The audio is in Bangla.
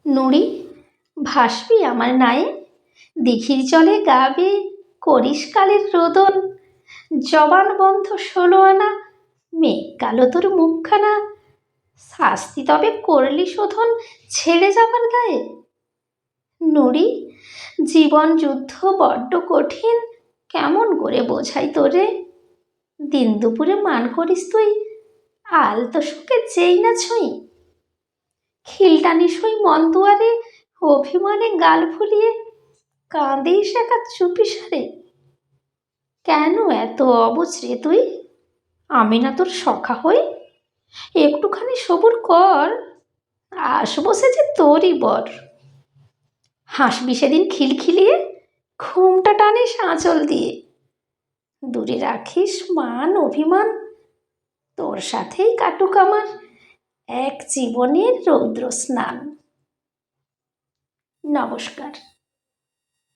নুড়ি ভাসবি আমার নায়ে, দিঘির জলে গাবে করিস কালের রোদন, জবান বন্ধ 16 আনা, মেঘ কালো তোর মুখখানা, শাস্তি তবে করলি শোধন ছেড়ে যাবার দায়ে। নুড়ি জীবন যুদ্ধ বড্ড কঠিন, কেমন করে বোঝাই তোরে, দিন দুপুরে মান করিস তুই, আলতো সুখে যেই না ছুঁই, খিল টানিস ওই মন দুয়ারে, অভিমানে গাল ফুলিয়ে কাঁদিস একা চুপিসারে। কেন এত অবুঝ রে তুই, আমি না তোর সখা হই, একটুখানি সবুর কর, আসবো সে যে তোরই বর। হাসবি সেদিন খিলখিলিয়ে, ঘুমটা টানিস আঁচল দিয়ে, দূরে রাখিস মান অভিমান, তোর সাথেই কাটুক আমার এক জীবনের রৌদ্র স্নান। নমস্কার।